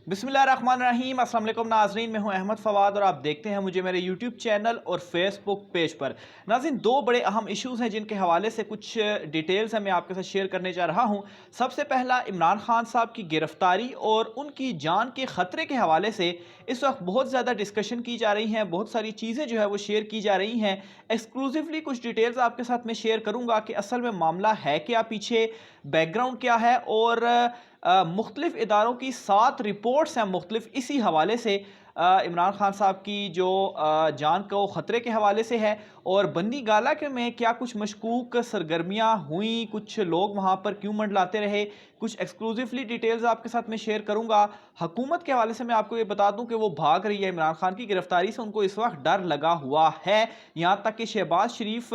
बिस्मिल्लाहिर्रहमानिर्रहीम। अस्सलाम वालेकुम नाज़रीन, मैं हूं अहमद फवाद और आप देखते हैं मुझे मेरे यूट्यूब चैनल और फेसबुक पेज पर। नाज़रीन, दो बड़े अहम इश्यूज़ हैं जिनके हवाले से कुछ डिटेल्स हैं मैं आपके साथ शेयर करने जा रहा हूं। सबसे पहला, इमरान खान साहब की गिरफ्तारी और उनकी जान के ख़तरे के हवाले से इस वक्त बहुत ज़्यादा डिस्कशन की जा रही हैं, बहुत सारी चीज़ें जो है वो शेयर की जा रही हैं। एक्सक्लूसिवली कुछ डिटेल्स आपके साथ मैं शेयर करूँगा कि असल में मामला है क्या, पीछे बैकग्राउंड क्या है और मुख्तलिफ इदारों की 7 रिपोर्ट्स हैं मुख्तलिफ इसी हवाले से इमरान खान साहब की जो जान को ख़तरे के हवाले से है। और बंदी गाला के में क्या कुछ मशकूक सरगर्मियाँ हुई, कुछ लोग वहाँ पर क्यों मंडलाते रहे, कुछ एक्सक्लूसिवली डिटेल्स आपके साथ मैं शेयर करूँगा। हुकूमत के हवाले से मैं आपको ये बता दूँ कि वो भाग रही है इमरान खान की गिरफ्तारी से, उनको इस वक्त डर लगा हुआ है। यहाँ तक कि शहबाज शरीफ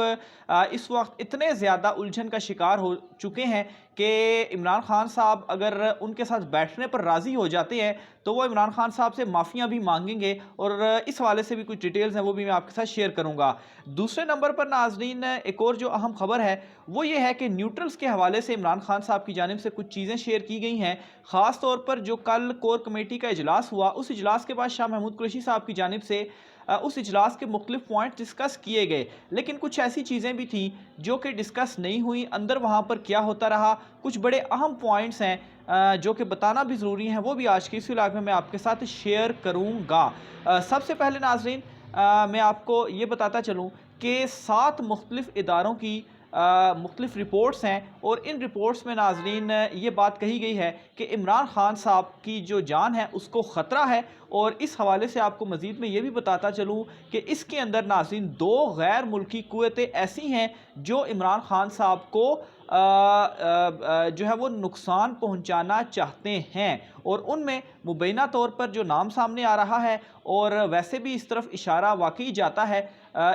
इस वक्त इतने ज़्यादा उलझन का शिकार हो चुके हैं कि इमरान खान साहब अगर उनके साथ बैठने पर राज़ी हो जाते हैं तो वो इमरान खान साहब से माफ़ियाँ भी मांगेंगे। और इस हवाले से भी कुछ डिटेल्स हैं वो भी मैं आपके साथ शेयर करूँगा। दूसरे नंबर पर नाज़रीन, एक और जो अहम खबर है वो ये है कि न्यूट्रल्स के हवाले से इमरान खान साहब की जानिब से कुछ चीज़ें शेयर की गई हैं। ख़ास तौर पर जो कल कोर कमेटी का इजलास हुआ, उस इजलास के बाद शाह महमूद कुरैशी साहब की जानिब से उस इजलास के मुख्तलिफ पॉइंट डिस्कस किए गए, लेकिन कुछ ऐसी चीज़ें भी थी जो कि डिस्कस नहीं हुई। अंदर वहाँ पर क्या होता रहा, कुछ बड़े अहम पॉइंट्स हैं जो कि बताना भी ज़रूरी हैं, वो भी आज के इस व्लॉग में मैं आपके साथ शेयर करूँगा। सबसे पहले नाज़रीन, मैं आपको ये बताता चलूँ कि 7 मुख्तलिफ इदारों की मुख्तलिफ रिपोर्ट्स हैं और इन रिपोर्ट्स में नाज़रीन ये बात कही गई है कि इमरान खान साहब की जो जान है उसको ख़तरा है। और इस हवाले से आपको मज़ीद में ये भी बताता चलूँ कि इसके अंदर नाज़रीन 2 गैर मुल्की क़ुव्वतें ऐसी हैं जो इमरान खान साहब को जो है वो नुकसान पहुंचाना चाहते हैं। और उनमें मुबैना तौर पर जो नाम सामने आ रहा है और वैसे भी इस तरफ इशारा वाकई जाता है,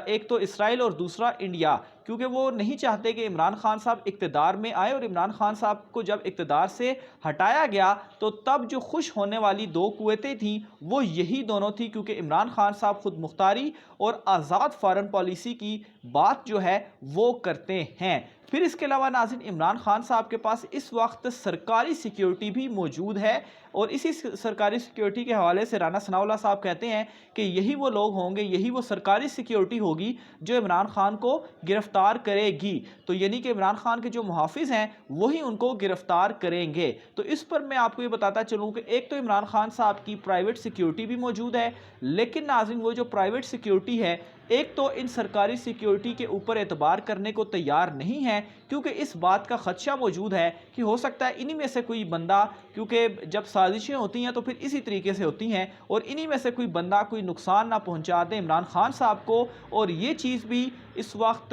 एक तो इसराइल और दूसरा इंडिया, क्योंकि वो नहीं चाहते कि इमरान खान साहब इक़्तिदार में आए। और इमरान खान साहब को जब इक़्तिदार से हटाया गया तो तब जो खुश होने वाली 2 क़ुव्वतें थीं वो यही दोनों थी, क्योंकि इमरान खान साहब खुद मुख्तारी और आज़ाद फ़ॉरेन पॉलिसी की बात जो है वो करते हैं। फिर इसके अलावा नाज़रीन, इमरान खान साहब के पास इस वक्त सरकारी सिक्योरिटी भी मौजूद है और इसी सरकारी सिक्योरिटी के हवाले से राना सनाउल्लाह साहब कहते हैं कि यही वो लोग होंगे, यही वो सरकारी सिक्योरिटी होगी जो इमरान खान को गिरफ्तार करेगी। तो यानी कि इमरान खान के जो मुहाफिज हैं वही उनको गिरफ्तार करेंगे। तो इस पर मैं आपको ये बताता चलूँ कि एक तो इमरान खान साहब की प्राइवेट सिक्योरिटी भी मौजूद है, लेकिन नाज़रीन वो जो प्राइवेट सिक्योरिटी है, एक तो इन सरकारी सिक्योरिटी के ऊपर एतबार करने को तैयार नहीं है, क्योंकि इस बात का ख़दशा मौजूद है कि हो सकता है इन्हीं में से कोई बंदा, क्योंकि जब साजिशें होती हैं तो फिर इसी तरीके से होती हैं, और इन्हीं में से कोई बंदा कोई नुकसान ना पहुंचा दे इमरान खान साहब को। और ये चीज़ भी इस वक्त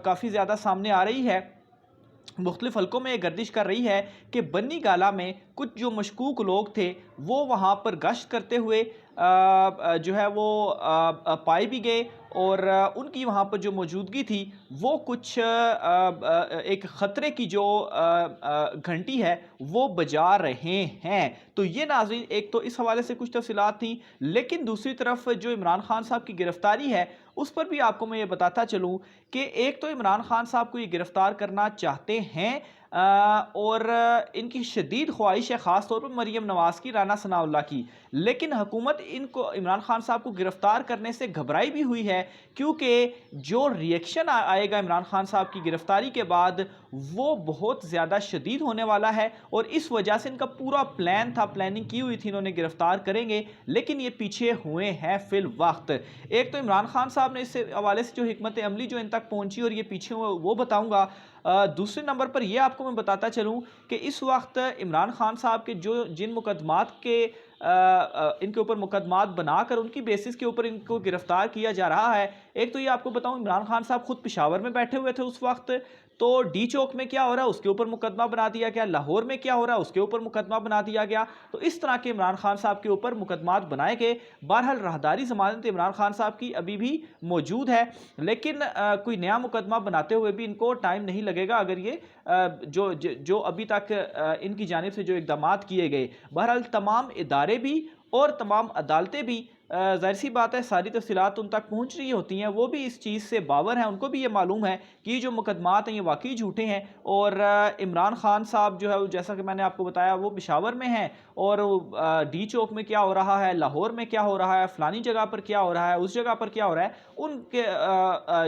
काफ़ी ज़्यादा सामने आ रही है, मुख्तलिफ हलकों में गर्दिश कर रही है कि बन्नी गाला में कुछ जो मशकूक लोग थे वो वहाँ पर गश्त करते हुए जो है वो पाए भी गए। और उनकी वहाँ पर जो मौजूदगी थी वो कुछ एक ख़तरे की जो घंटी है वो बजा रहे हैं। तो ये नाज़रीन एक तो इस हवाले से कुछ तफसीलात थी, लेकिन दूसरी तरफ जो इमरान खान साहब की गिरफ्तारी है उस पर भी आपको मैं ये बताता चलूँ कि एक तो इमरान खान साहब को ये गिरफ्तार करना चाहते हैं और इनकी शदीद ख्वाहिश है ख़ास तौर पर मरीम नवाज़ की, राना सनाउल्लाह की। लेकिन हुकूमत इनको इमरान खान साहब को गिरफ़्तार करने से घबराई भी हुई है, क्योंकि जो रिएक्शन आएगा इमरान खान साहब की गिरफ़्तारी के बाद वो बहुत ज़्यादा शदीद होने वाला है। और इस वजह से इनका पूरा प्लान था, प्लानिंग की हुई थी इन्होंने गिरफ़्तार करेंगे, लेकिन ये पीछे हुए हैं फ़िल वक्त। एक तो इमरान खान साहब ने इस हवाले से जो हिकमत अमली जो इन तक पहुँची और ये पीछे हुए वो बताऊँगा। दूसरे नंबर पर यह आपको मैं बताता चलूँ कि इस वक्त इमरान खान साहब के जो जिन मुकदमात के इनके ऊपर मुकदमात बनाकर उनकी बेसिस के ऊपर इनको गिरफ्तार किया जा रहा है। एक तो ये आपको बताऊं, इमरान खान साहब खुद पेशावर में बैठे हुए थे उस वक्त, तो डी चौक में क्या हो रहा है उसके ऊपर मुकदमा बना दिया गया, लाहौर में क्या हो रहा है उसके ऊपर मुकदमा बना दिया गया। तो इस तरह के इमरान खान साहब के ऊपर मुकदमात बनाए गए। बहरहाल राहदारी ज़मानत इमरान खान साहब की अभी भी मौजूद है, लेकिन कोई नया मुकदमा बनाते हुए भी इनको टाइम नहीं लगेगा अगर ये जो अभी तक इनकी जानिब से जो इक़दामात किए गए। बहरहाल तमाम इदारे भी और तमाम अदालतें भी ज़ाहिर सी बात है सारी तफ़सीलात उन तक पहुँच रही होती हैं, वो भी इस चीज़ से बावर हैं, उनको भी ये मालूम है कि ये जो मुकदमात हैं ये वाक़ई झूठे हैं। और इमरान खान साहब जो है वो, जैसा कि मैंने आपको बताया, वो पेशावर में हैं और डी चौक में क्या हो रहा है, लाहौर में क्या हो रहा है, फ़लानी जगह पर क्या हो रहा है, उस जगह पर क्या हो रहा है, उनके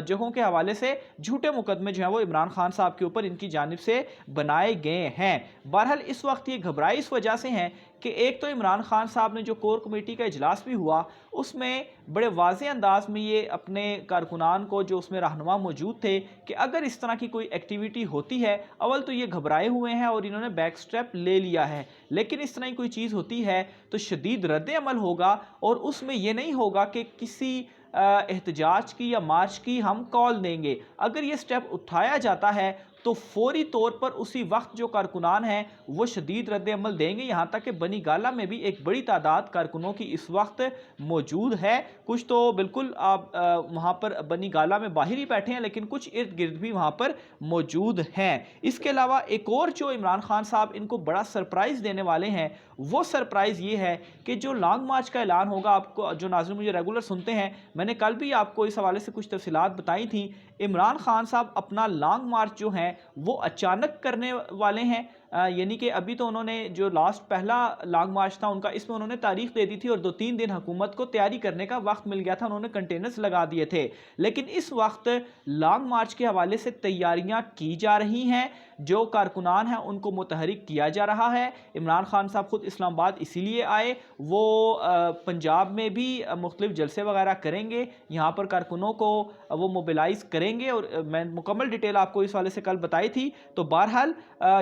जगहों के हवाले से झूठे मुकदमे जो हैं वो इमरान खान साहब के ऊपर इनकी जानिब से बनाए गए हैं। बहरहाल इस वक्त ये घबराई इस वजह से हैं कि एक तो इमरान खान साहब ने जो कोर कमेटी का इजलास भी हुआ उसमें बड़े वाज़ेह अंदाज में ये अपने कारकुनान को, जो उसमें रहनुमा मौजूद थे, कि अगर इस तरह की कोई एक्टिविटी होती है, अव्वल तो ये घबराए हुए हैं और इन्होंने बैक स्टेप ले लिया है, लेकिन इस तरह की कोई चीज़ होती है तो शदीद रद्द अमल होगा और उसमें यह नहीं होगा कि किसी एहतजाज की या मार्च की हम कॉल देंगे। अगर ये स्टेप उठाया जाता है तो फौरी तौर पर उसी वक्त जो कारकुनान हैं वो शदीद रद्द अमल देंगे। यहाँ तक कि बनी गाला में भी एक बड़ी तादाद कारकुनों की इस वक्त मौजूद है। कुछ तो बिल्कुल आप वहाँ पर बनी गाला में बाहर ही बैठे हैं, लेकिन कुछ इर्द गिर्द भी वहाँ पर मौजूद हैं। इसके अलावा एक और जो इमरान खान साहब इनको बड़ा सरप्राइज़ देने वाले हैं, वो सरप्राइज़ ये है कि जो लॉन्ग मार्च का ऐलान होगा, आपको जो नाज़रीन मुझे रेगुलर सुनते हैं, मैंने कल भी आपको इस हवाले से कुछ तफसीलात बताई थी। इमरान खान साहब अपना लॉन्ग मार्च जो है वो अचानक करने वाले हैं। यानी कि अभी तो उन्होंने जो लास्ट पहला लॉन्ग मार्च था उनका, इसमें उन्होंने तारीख दे दी थी और 2-3 दिन हुकूमत को तैयारी करने का वक्त मिल गया था, उन्होंने कंटेनर्स लगा दिए थे। लेकिन इस वक्त लॉन्ग मार्च के हवाले से तैयारियां की जा रही हैं, जो कारकुनान हैं उनको मुतहरिक किया जा रहा है। इमरान खान साहब खुद इस्लामाबाद इसीलिए आए, वो पंजाब में भी मुख्तलिफ जलसे वगैरह करेंगे, यहाँ पर कारकुनों को वो मोबिलाइज करेंगे और मैं मुकम्मल डिटेल आपको इस वाले से कल बताई थी। तो बहरहाल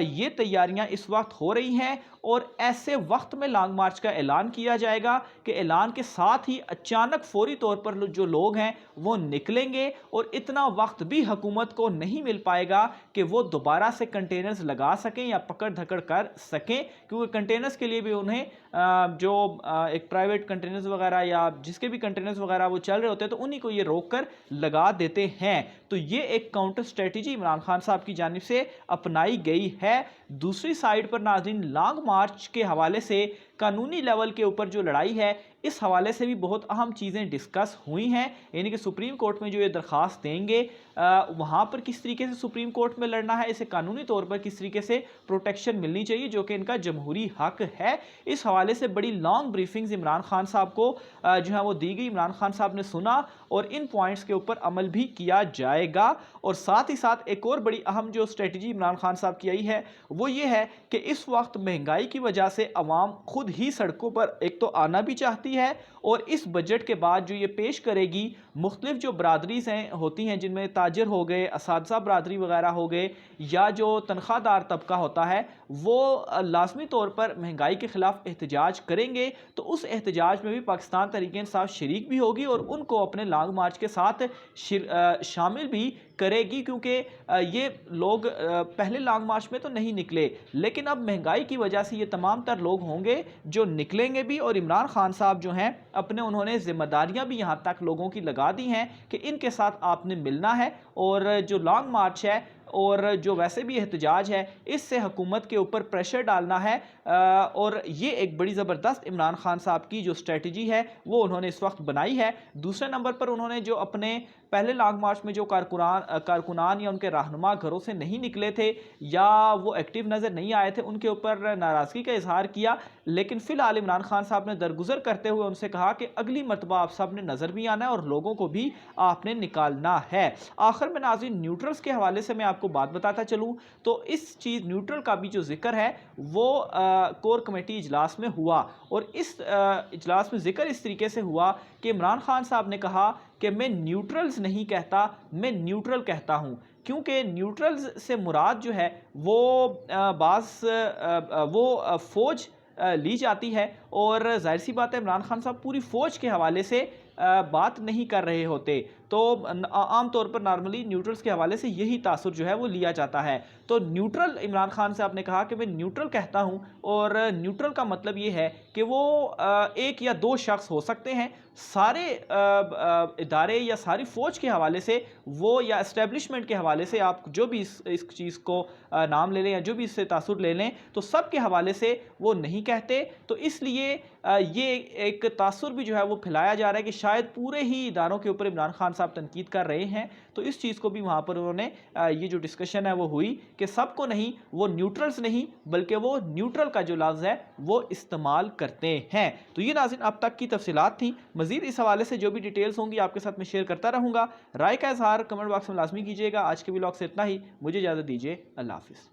ये तैयारियां इस वक्त हो रही हैं और ऐसे वक्त में लॉन्ग मार्च का ऐलान किया जाएगा कि ऐलान के साथ ही अचानक फौरी तौर पर जो लोग हैं वो निकलेंगे और इतना वक्त भी हुकूमत को नहीं मिल पाएगा कि वो दोबारा से कंटेनर्स लगा सकें या पकड़ धकड़ कर सकें, क्योंकि कंटेनर्स के लिए भी उन्हें जो एक प्राइवेट कंटेनर्स वगैरह या जिसके भी कंटेनर्स वगैरह वो चल रहे होते हैं तो उन्हीं को ये रोक कर लगा देते हैं। तो ये एक काउंटर स्ट्रेटजी इमरान खान साहब की जानिब से अपनाई गई है। दूसरी साइड पर नाज़रीन, लॉन्ग मार्च के हवाले से कानूनी लेवल के ऊपर जो लड़ाई है, इस हवाले से भी बहुत अहम चीज़ें डिस्कस हुई हैं। यानी कि सुप्रीम कोर्ट में जो ये दरख्वास्त देंगे वहाँ पर किस तरीके से सुप्रीम कोर्ट में लड़ना है, इसे कानूनी तौर पर किस तरीके से प्रोटेक्शन मिलनी चाहिए, जो कि इनका जमहूरी हक है। इस हवाले से बड़ी लॉन्ग ब्रीफिंग्स इमरान खान साहब को जो है वो दी गई। इमरान खान साहब ने सुना और इन पॉइंट्स के ऊपर अमल भी किया जाएगा। और साथ ही साथ एक और बड़ी अहम जो स्ट्रेटजी इमरान खान साहब की आई है वो ये है कि इस वक्त महंगाई की वजह से अवाम खुद ही सड़कों पर एक तो आना भी चाहती है और इस बजट के बाद जो ये पेश करेगी मुख्तलिफ जो बरादरीज हैं होती हैं, जिनमें ताजर हो गए, असातिज़ा बरादरी वगैरह हो गए, या जो तनख्वाहदार तबका होता है, वो लाजमी तौर पर महंगाई के ख़िलाफ़ एहतजाज करेंगे। तो उस एहतजाज में भी पाकिस्तान तहरीक इंसाफ शरीक भी होगी और उनको अपने लॉन्ग मार्च के साथ शामिल भी करेगी, क्योंकि ये लोग पहले लॉन्ग मार्च में तो नहीं निकले, लेकिन अब महंगाई की वजह से ये तमाम तर लोग होंगे जो निकलेंगे भी। और इमरान खान साहब जो हैं अपने, उन्होंने जिम्मेदारियां भी यहाँ तक लोगों की लगा दी हैं कि इनके साथ आपने मिलना है और जो लॉन्ग मार्च है और जो वैसे भी एहतजाज है इससे हुकूमत के ऊपर प्रेशर डालना है। और ये एक बड़ी ज़बरदस्त इमरान खान साहब की जो स्ट्रेटजी है वो उन्होंने इस वक्त बनाई है। दूसरे नंबर पर उन्होंने जो अपने पहले लॉन्ग मार्च में जो कारकुनान या उनके रहनुमा घरों से नहीं निकले थे या वो एक्टिव नज़र नहीं आए थे, उनके ऊपर नाराज़गी का इजहार किया। लेकिन फ़िलहाल इमरान खान साहब ने दरगुजर करते हुए उनसे कहा कि अगली मरतबा आप सब ने नज़र भी आना है और लोगों को भी आपने निकालना है। आखिर में नाज़रीन, न्यूट्रल्स के हवाले से मैं आपको बात बताता चलूँ तो इस चीज़ न्यूट्रल का भी जो जिक्र है वो कोर कमेटी इजलास में हुआ और इस इजलास में जिक्र इस तरीके से हुआ कि इमरान खान साहब ने कहा कि मैं न्यूट्रल्स नहीं कहता, मैं न्यूट्रल कहता हूँ, क्योंकि न्यूट्रल्स से मुराद जो है वो वो फ़ौज ली जाती है और जाहिर सी बात है इमरान खान साहब पूरी फ़ौज के हवाले से बात नहीं कर रहे होते। تو عام طور پر نارملی نیوٹرلز کے حوالے سے یہی تاثر جو ہے وہ لیا جاتا ہے. تو نیوٹرل عمران خان سے آپ نے کہا کہ میں نیوٹرل کہتا ہوں، اور نیوٹرل کا مطلب یہ ہے کہ وہ ایک یا دو شخص ہو سکتے ہیں، سارے ادارے یا ساری فوج کے حوالے سے وہ، یا اسٹیبلشمنٹ کے حوالے سے، آپ جو بھی اس چیز کو نام لے لیں یا جو بھی اس سے تاثر لے لیں، تو سب کے حوالے سے وہ نہیں کہتے. تو اس لیے یہ ایک تاثر بھی جو ہے وہ پھیلایا جا رہا ہے کہ شاید پورے ہی اداروں کے اوپر عمران خان صاحب تنقید کر رہے ہیں. تو اس چیز کو بھی وہاں پر انہوں نے یہ جو ڈسکشن ہے وہ ہوئی کہ سب کو نہیں، وہ نیوٹرلز نہیں بلکہ وہ نیوٹرل کا جو لفظ ہے وہ استعمال کرتے ہیں. تو یہ ناظرین اب تک کی تفصیلات تھیں. مزید اس حوالے سے جو بھی ڈیٹیلز ہوں گی آپ کے ساتھ میں شیئر کرتا رہوں گا. رائے کا اظہار کمنٹ باکس میں لازمی کیجیے گا. آج کے ولاگ سے اتنا ہی. مجھے اجازت دیجیے. اللہ حافظ.